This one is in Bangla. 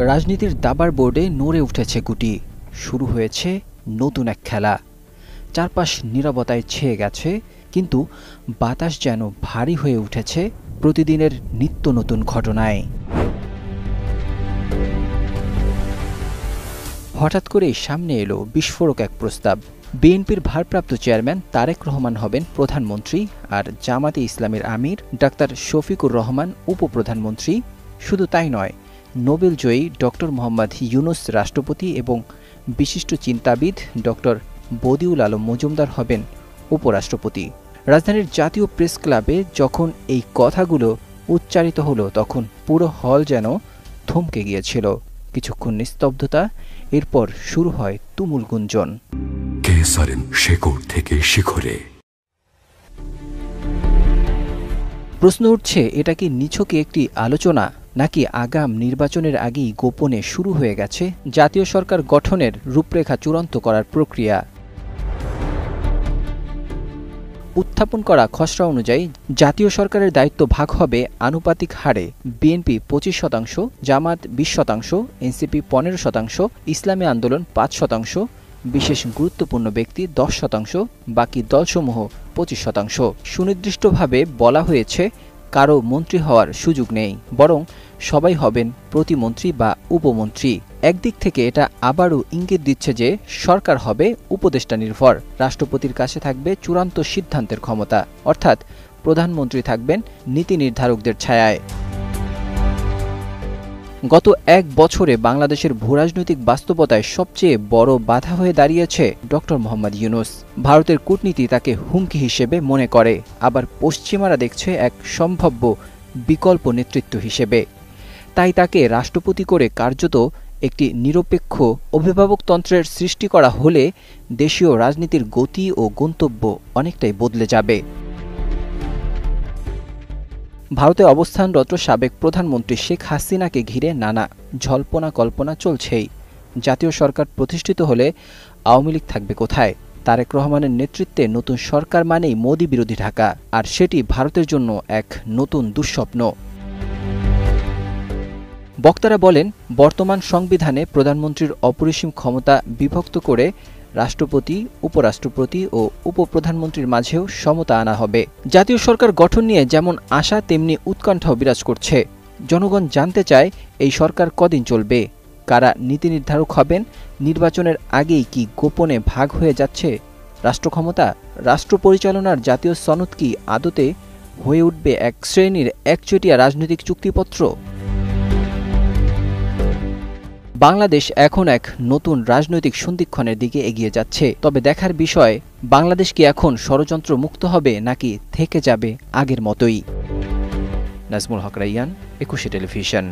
রাজনীতির দাবার বোর্ডে নড়ে উঠেছে গুটি। শুরু হয়েছে নতুন এক খেলা। চারপাশ নীরবতায় ছেয়ে গেছে, কিন্তু বাতাস যেন ভারী হয়ে উঠেছে প্রতিদিনের নিত্য নতুন ঘটনায়। হঠাৎ করেই সামনে এলো বিস্ফোরক এক প্রস্তাব। বিএনপির ভারপ্রাপ্ত চেয়ারম্যান তারেক রহমান হবেন প্রধানমন্ত্রী, আর জামাতে ইসলামের আমির ডাক্তার শফিকুর রহমান উপপ্রধানমন্ত্রী। শুধু তাই নয়, নোবেলজয়ী ডক্টর মোহাম্মদ ইউনূস রাষ্ট্রপতি এবং বিশিষ্ট চিন্তাবিদ ডক্টর বদিউল আলম মজুমদার হবেন উপরাষ্ট্রপতি। রাজধানীর জাতীয় প্রেস ক্লাবে যখন এই কথাগুলো উচ্চারিত হলো, তখন পুরো হল যেন থমকে গিয়েছিল। কিছুক্ষণ নিস্তব্ধতা, এরপর শুরু হয় তুমুল গুঞ্জন। শেকড় থেকে শিখরে। প্রশ্ন উঠছে, এটা কি নিছক একটি আলোচনা, নাকি আগাম নির্বাচনের আগেই গোপনে শুরু হয়ে গেছে জাতীয় সরকার গঠনের রূপরেখা চূড়ান্ত করার প্রক্রিয়া? উত্থাপন করা খসড়া অনুযায়ী জাতীয় সরকারের দায়িত্ব ভাগ হবে আনুপাতিক হারে। বিএনপি 25%, জামাত 20%, এনসিপি 15%, ইসলামী আন্দোলন 5%, বিশেষ গুরুত্বপূর্ণ ব্যক্তি 10%, বাকি দলসমূহ 25%। সুনির্দিষ্টভাবে বলা হয়েছে, কারো মন্ত্রী হওয়ার সুযোগ নেই, বরং সবাই হবেন প্রতিমন্ত্রী বা উপমন্ত্রী। একদিক থেকে এটা আবারও ইঙ্গিত দিচ্ছে যে সরকার হবে উপদেষ্টা নির্ভর। রাষ্ট্রপতির কাছে থাকবে চূড়ান্ত সিদ্ধান্তের ক্ষমতা, অর্থাৎ প্রধানমন্ত্রী থাকবেন নীতি নির্ধারকদের ছায়ায়। গত এক বছরে বাংলাদেশের ভূরাজনৈতিক বাস্তবতায় সবচেয়ে বড় বাধা হয়ে দাঁড়িয়েছে ডক্টর মোহাম্মদ ইউনূস। ভারতের কূটনীতি তাকে হুমকি হিসেবে মনে করে, আবার পশ্চিমারা দেখছে এক সম্ভাব্য বিকল্প নেতৃত্ব হিসেবে। তাই তাকে রাষ্ট্রপতি করে কার্যত একটি নিরপেক্ষ অভিভাবকতন্ত্রের সৃষ্টি করা হলে দেশীয় রাজনীতির গতি ও গন্তব্য অনেকটাই বদলে যাবে। ভারতে অবস্থানরত সাবেক প্রধানমন্ত্রী শেখ হাসিনাকে ঘিরে নানা জল্পনা কল্পনা চলছেই। জাতীয় সরকার প্রতিষ্ঠিত হলে আওয়ামী লীগ থাকবে কোথায়? তারেক রহমানের নেতৃত্বে নতুন সরকার মানেই মোদি বিরোধী ঢাকা, আর সেটি ভারতের জন্য এক নতুন দুঃস্বপ্ন। বক্তারা বলেন, বর্তমান সংবিধানে প্রধানমন্ত্রীর অপরিসীম ক্ষমতা বিভক্ত করে রাষ্ট্রপতি, উপরাষ্ট্রপতি ও উপপ্রধানমন্ত্রীর মাঝেও সমতা আনা হবে। জাতীয় সরকার গঠন নিয়ে যেমন আশা, তেমনি উৎকণ্ঠাও বিরাজ করছে। জনগণ জানতে চায়, এই সরকার কদিন চলবে, কারা নীতি নির্ধারক হবেন, নির্বাচনের আগেই কি গোপনে ভাগ হয়ে যাচ্ছে রাষ্ট্র ক্ষমতা? রাষ্ট্র পরিচালনার জাতীয় সনদ কি আদতে হয়ে উঠবে এক শ্রেণীর একচেটিয়া রাজনৈতিক চুক্তিপত্র? বাংলাদেশ এখন এক নতুন রাজনৈতিক সন্ধিক্ষণের দিকে এগিয়ে যাচ্ছে। তবে দেখার বিষয়, বাংলাদেশ কি এখন ষড়যন্ত্র মুক্ত হবে, নাকি থেকে যাবে আগের মতোই? নাজমুল হক রাইয়ান, 21 টেলিভিশন।